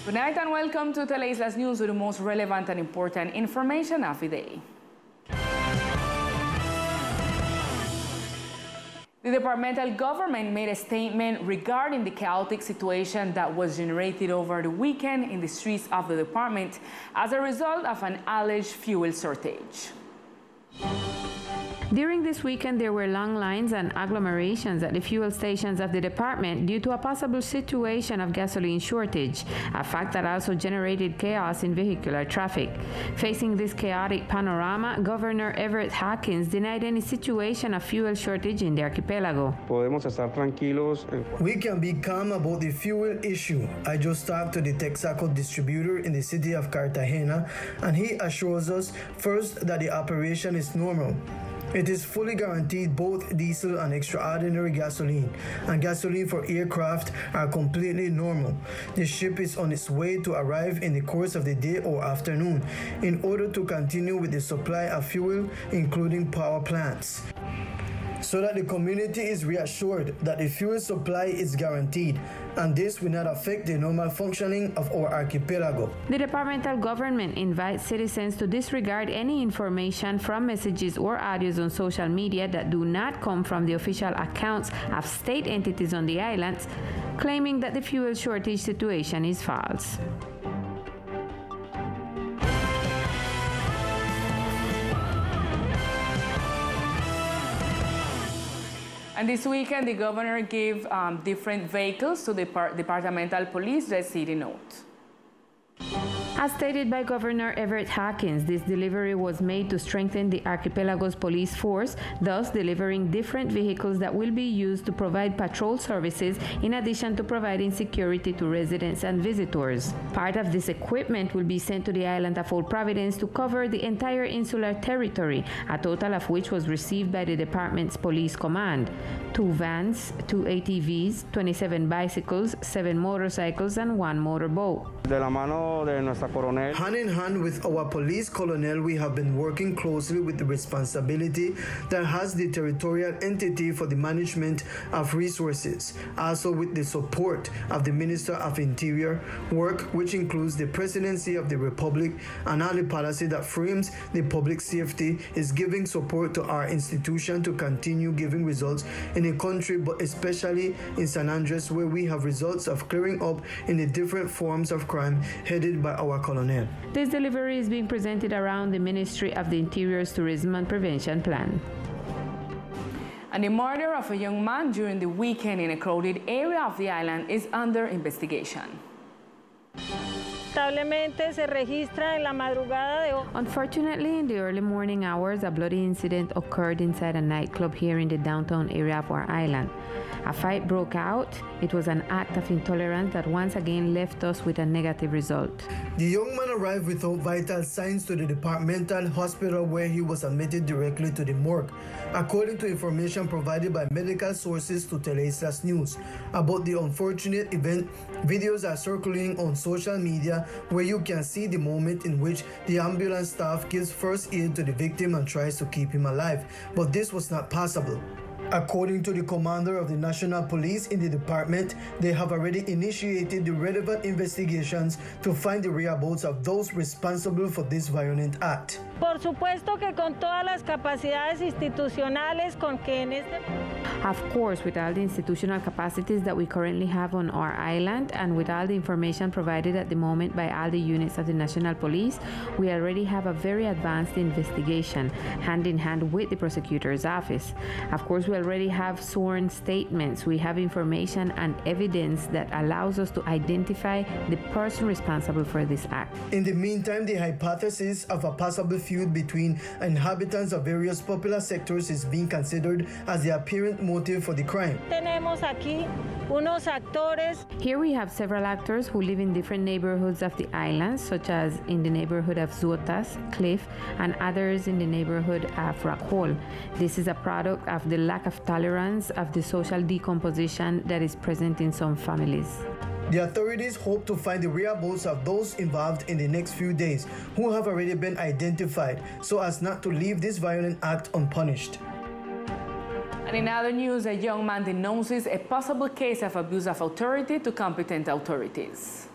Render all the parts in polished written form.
Good night and welcome to Teleislas News with the most relevant and important information of the day. The departmental government made a statement regarding the chaotic situation that was generated over the weekend in the streets of the department as a result of an alleged fuel shortage. During this weekend, there were long lines and agglomerations at the fuel stations of the department due to a possible situation of gasoline shortage, a fact that also generated chaos in vehicular traffic. Facing this chaotic panorama, Governor Everett Harkins denied any situation of fuel shortage in the archipelago. We can be calm about the fuel issue. I just talked to the Texaco distributor in the city of Cartagena, and he assures us first that the operation is normal. It is fully guaranteed both diesel and extraordinary gasoline, and gasoline for aircraft are completely normal. The ship is on its way to arrive in the course of the day or afternoon in order to continue with the supply of fuel, including power plants, so that the community is reassured that the fuel supply is guaranteed, and this will not affect the normal functioning of our archipelago. The departmental government invites citizens to disregard any information from messages or audios on social media that do not come from the official accounts of state entities on the islands, claiming that the fuel shortage situation is false. And this weekend, the governor gave different vehicles to the departmental police, let's see the note. As stated by Governor Everett Harkins, this delivery was made to strengthen the archipelago's police force, thus delivering different vehicles that will be used to provide patrol services in addition to providing security to residents and visitors. Part of this equipment will be sent to the island of Old Providence to cover the entire insular territory, a total of which was received by the department's police command. 2 vans, 2 ATVs, 27 bicycles, 7 motorcycles, and 1 motorboat. Hand in hand with our police colonel, we have been working closely with the responsibility that has the territorial entity for the management of resources, also with the support of the Minister of Interior, work which includes the Presidency of the Republic, and all the policy that frames the public safety is giving support to our institution to continue giving results in the country, but especially in San Andres, where we have results of clearing up in the different forms of crime headed by our colonel. This delivery is being presented around the Ministry of the Interior's Tourism and Prevention Plan. And the murder of a young man during the weekend in a crowded area of the island is under investigation. Unfortunately, in the early morning hours, a bloody incident occurred inside a nightclub here in the downtown area of our island. A fight broke out. It was an act of intolerance that once again left us with a negative result. The young man arrived without vital signs to the departmental hospital, where he was admitted directly to the morgue. According to information provided by medical sources to Teleislas News about the unfortunate event, videos are circulating on social media where you can see the moment in which the ambulance staff gives first aid to the victim and tries to keep him alive, but this was not possible. According to the commander of the National Police in the department, they have already initiated the relevant investigations to find the whereabouts of those responsible for this violent act. Por supuesto que con todas las capacidades institucionales con que en este... Of course, with all the institutional capacities that we currently have on our island and with all the information provided at the moment by all the units of the National Police, we already have a very advanced investigation, hand in hand with the prosecutor's office. Of course, we already have sworn statements. We have information and evidence that allows us to identify the person responsible for this act. In the meantime, the hypothesis of a possible feud between inhabitants of various popular sectors is being considered as the apparent motive for the crime. Tenemos aquí unos actores. Here we have several actors who live in different neighborhoods of the island, such as in the neighborhood of Zuotas, Cliff, and others in the neighborhood of Rock Hall. This is a product of the lack of tolerance of the social decomposition that is present in some families. The authorities hope to find the whereabouts of those involved in the next few days, who have already been identified, so as not to leave this violent act unpunished. And in other news, a young man denounces a possible case of abuse of authority to competent authorities.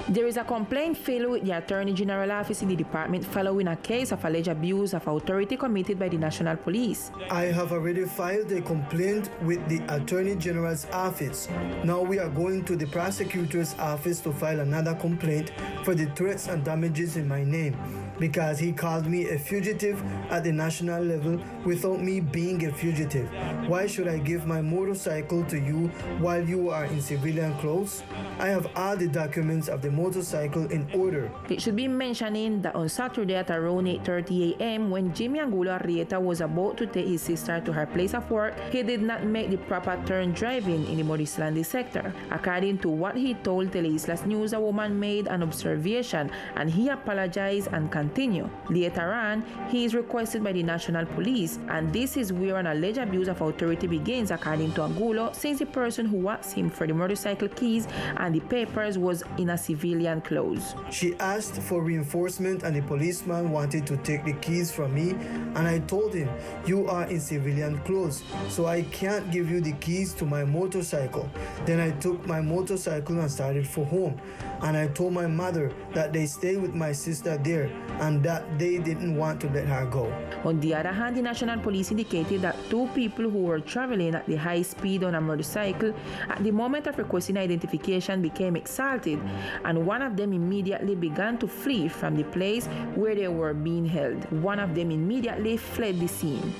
There is a complaint filed with the Attorney General Office in the department following a case of alleged abuse of authority committed by the National Police. I have already filed a complaint with the Attorney General's office. Now we are going to the prosecutor's office to file another complaint for the threats and damages in my name, because he called me a fugitive at the national level without me being a fugitive. Why should I give my motorcycle to you while you are in civilian clothes? I have all the documents of the motorcycle in order. It should be mentioning that on Saturday at around 8:30 a.m. when Jimmy Angulo Arrieta was about to take his sister to her place of work, he did not make the proper turn driving in the Morislandi sector. According to what he told Teleislas News, a woman made an observation and he apologized and continued. Later on, he is requested by the National Police, and this is where an alleged abuse of authority begins, according to Angulo, since the person who asked him for the motorcycle keys and the papers was in a civilian clothes. She asked for reinforcement and the policeman wanted to take the keys from me, and I told him, you are in civilian clothes, so I can't give you the keys to my motorcycle. Then I took my motorcycle and started for home, and I told my mother that they stay with my sister there and that they didn't want to let her go. On the other hand, the National Police indicated that two people who were traveling at the high speed on a motorcycle at the moment of requesting identification became excited, and one of them immediately began to flee from the place where they were being held. One of them immediately fled the scene.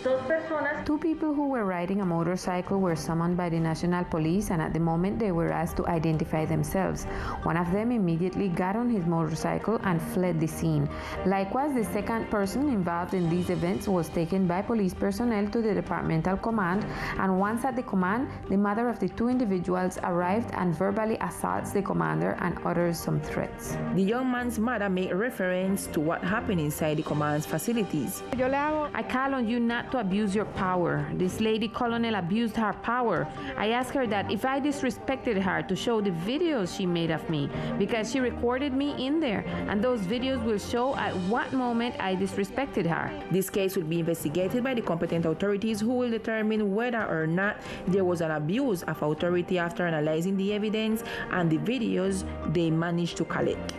Two people who were riding a motorcycle were summoned by the National Police, and at the moment they were asked to identify themselves. One of them immediately got on his motorcycle and fled the scene. Likewise, the second person involved in these events was taken by police personnel to the departmental command, and once at the command, the mother of the two individuals arrived and verbally assaults the commander and utters some threats. The young man's mother made reference to what happened inside the command's facilities. I call on you not to abuse your power. This lady colonel abused her power. I asked her that if I disrespected her to show the videos she made of me, because she recorded me in there, and those videos will show at what moment I disrespected her. This case will be investigated by the competent authorities, who will determine whether or not there was an abuse of authority after analyzing the evidence and the videos they managed to collect.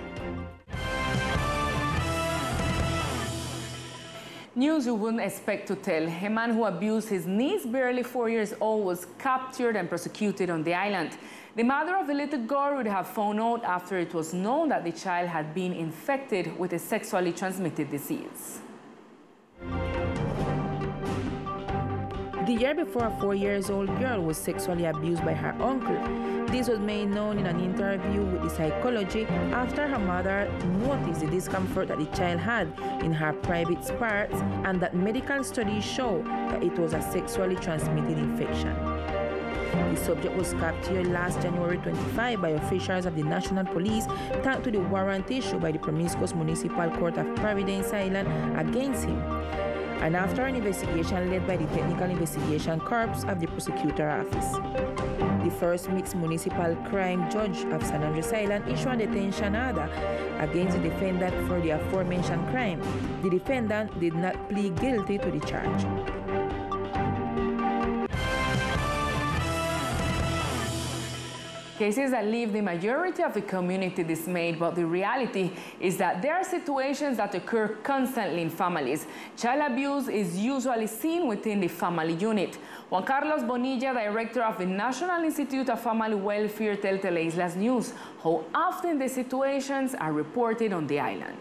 News you wouldn't expect to tell. A man who abused his niece, barely 4 years old, was captured and prosecuted on the island. The mother of the little girl would have found out after it was known that the child had been infected with a sexually transmitted disease. The year before, a 4-year-old girl was sexually abused by her uncle. This was made known in an interview with the psychology after her mother noticed the discomfort that the child had in her private parts, and that medical studies show that it was a sexually transmitted infection. The subject was captured last January 25 by officials of the National Police, thanks to the warrant issued by the Promiscuous Municipal Court of Providence Island against him, and after an investigation led by the Technical Investigation Corps of the Prosecutor Office. The first mixed municipal crime judge of San Andres Island issued a detention order against the defendant for the aforementioned crime. The defendant did not plead guilty to the charge. Cases that leave the majority of the community dismayed, but the reality is that there are situations that occur constantly in families. Child abuse is usually seen within the family unit. Juan Carlos Bonilla, director of the National Institute of Family Welfare, tells Teleislas News how often the situations are reported on the island.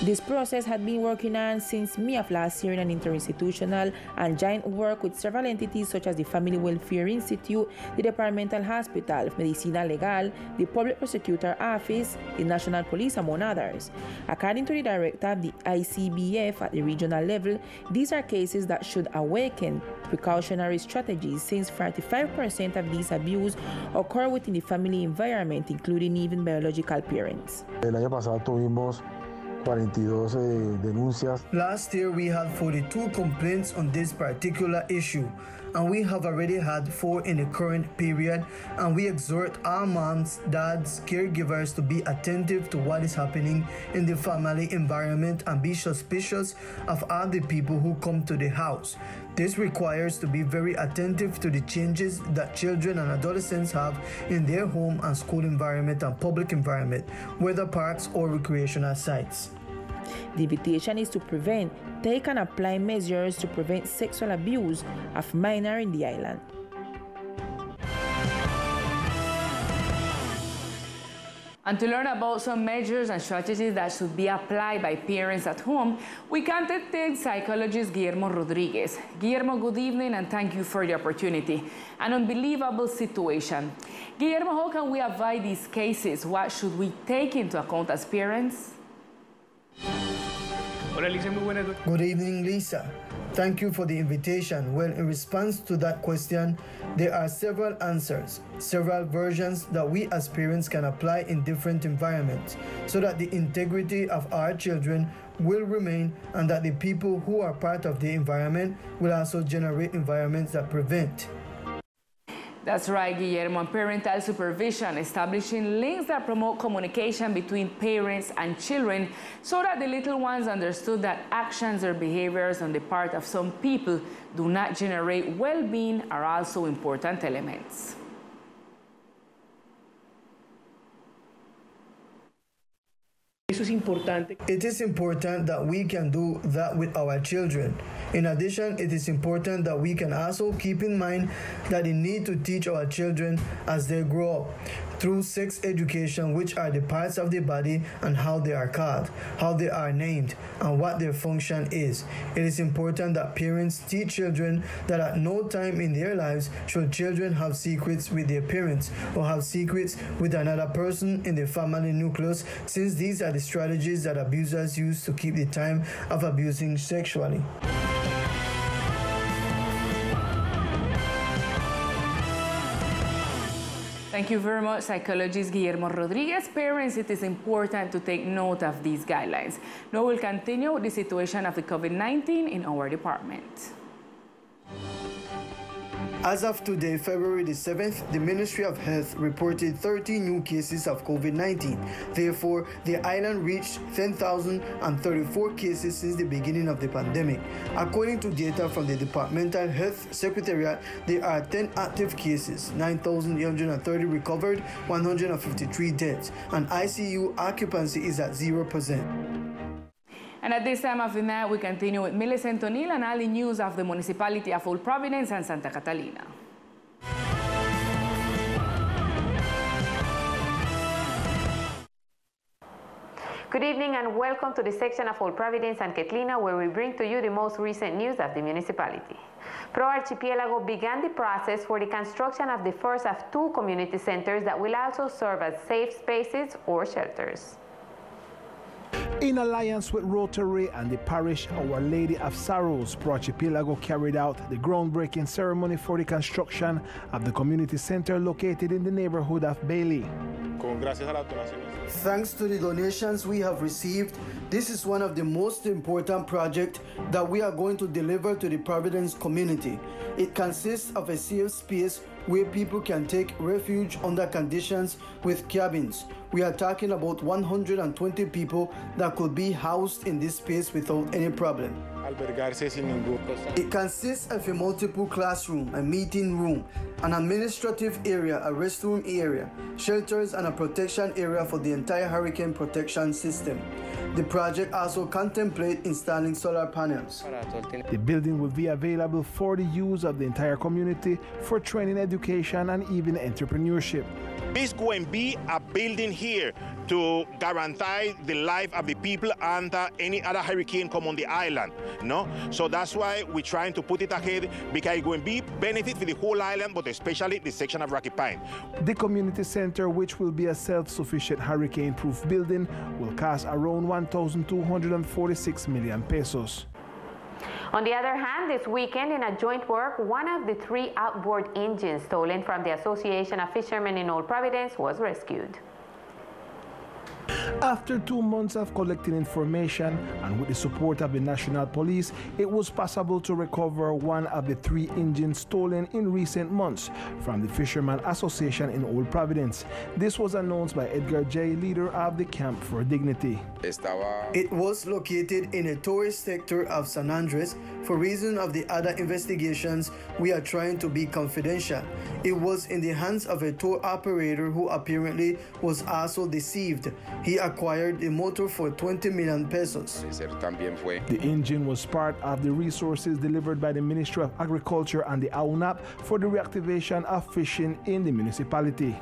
This process had been working on since May of last year in an interinstitutional and joint work with several entities such as the Family Welfare Institute, the Departmental Hospital, Medicina Legal, the Public Prosecutor Office, the National Police, among others. According to the director of the ICBF at the regional level, these are cases that should awaken precautionary strategies, since 45% of these abuse occur within the family environment, including even biological parents. El año pasado tuvimos 42 denuncias. Last year we had 42 complaints on this particular issue, and we have already had 4 in the current period, and we exhort our moms, dads, caregivers to be attentive to what is happening in the family environment and be suspicious of all the people who come to the house. This requires to be very attentive to the changes that children and adolescents have in their home and school environment and public environment, whether parks or recreational sites. The invitation is to prevent, take and apply measures to prevent sexual abuse of minors in the island. And to learn about some measures and strategies that should be applied by parents at home, we contacted psychologist Guillermo Rodriguez. Guillermo, good evening and thank you for the opportunity. An unbelievable situation. Guillermo, how can we avoid these cases? What should we take into account as parents? Good evening, Lisa. Thank you for the invitation. Well, in response to that question, there are several answers, several versions that we as parents can apply in different environments so that the integrity of our children will remain and that the people who are part of the environment will also generate environments that prevent. That's right, Guillermo. And parental supervision, establishing links that promote communication between parents and children so that the little ones understood that actions or behaviors on the part of some people do not generate well-being are also important elements. It is important that we can do that with our children. In addition, it is important that we can also keep in mind that the need to teach our children as they grow up through sex education, which are the parts of the body and how they are called, how they are named, and what their function is. It is important that parents teach children that at no time in their lives should children have secrets with their parents or have secrets with another person in the family nucleus, since these are the strategies that abusers use to keep the time of abusing sexually. Thank you very much, psychologist Guillermo Rodriguez. Parents, it is important to take note of these guidelines. Now we'll continue with the situation of the COVID-19 in our department. As of today, February the 7th, the Ministry of Health reported 30 new cases of COVID-19. Therefore, the island reached 10,034 cases since the beginning of the pandemic. According to data from the Departmental Health Secretariat, there are 10 active cases, 9,830 recovered, 153 deaths, and ICU occupancy is at 0%. And at this time of the night, we continue with Millicent O'Neill and all the news of the municipality of Old Providence and Santa Catalina. Good evening and welcome to the section of Old Providence and Catalina, where we bring to you the most recent news of the municipality. Pro Archipelago began the process for the construction of the first of 2 community centers that will also serve as safe spaces or shelters. In alliance with Rotary and the parish Our Lady of Sorrows, Pro Archipelago carried out the groundbreaking ceremony for the construction of the community center located in the neighborhood of Bailey. Thanks to the donations we have received, this is one of the most important projects that we are going to deliver to the Providence community. It consists of a safe space where people can take refuge under conditions with cabins. We are talking about 120 people that could be housed in this space without any problem. It consists of a multiple classroom, a meeting room, an administrative area, a restroom area, shelters, and a protection area for the entire hurricane protection system. The project also contemplates installing solar panels. The building will be available for the use of the entire community for training, education, and even entrepreneurship. This is going to be a building here to guarantee the life of the people under any other hurricane come on the island. No? So that's why we're trying to put it ahead, because it's going to be benefit for the whole island, but especially the section of Rocky Pine. The community center, which will be a self-sufficient hurricane-proof building, will cost around 1,246 million pesos. On the other hand, this weekend in a joint work, one of the 3 outboard engines stolen from the Association of Fishermen in Old Providence was rescued. After 2 months of collecting information and with the support of the National Police, it was possible to recover one of the 3 engines stolen in recent months from the Fisherman Association in Old Providence. This was announced by Edgar J., leader of the Camp for Dignity. It was located in a tourist sector of San Andres. For reason of the other investigations, we are trying to be confidential. It was in the hands of a tour operator who apparently was also deceived. He acquired the motor for 20 million pesos. The engine was part of the resources delivered by the Ministry of Agriculture and the AUNAP for the reactivation of fishing in the municipality.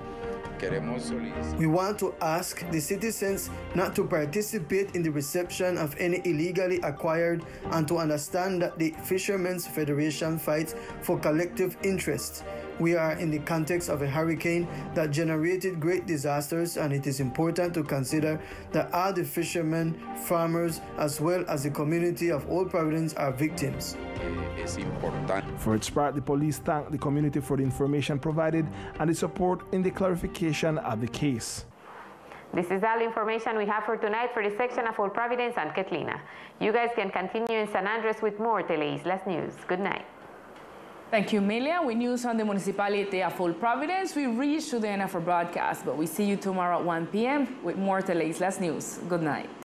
We want to ask the citizens not to participate in the reception of any illegally acquired and to understand that the Fishermen's Federation fights for collective interests. We are in the context of a hurricane that generated great disasters, and it is important to consider that all the fishermen, farmers, as well as the community of Old Providence are victims. For its part, the police thanked the community for the information provided and the support in the clarification of the case. This is all the information we have for tonight for the section of Old Providence and Catlina. You guys can continue in San Andres with more Teleislas News. Good night. Thank you, Emilia. With news on the municipality of Old Providence, we reach to the end of our broadcast, but we see you tomorrow at 1 p.m. with more Teleislas News. Good night.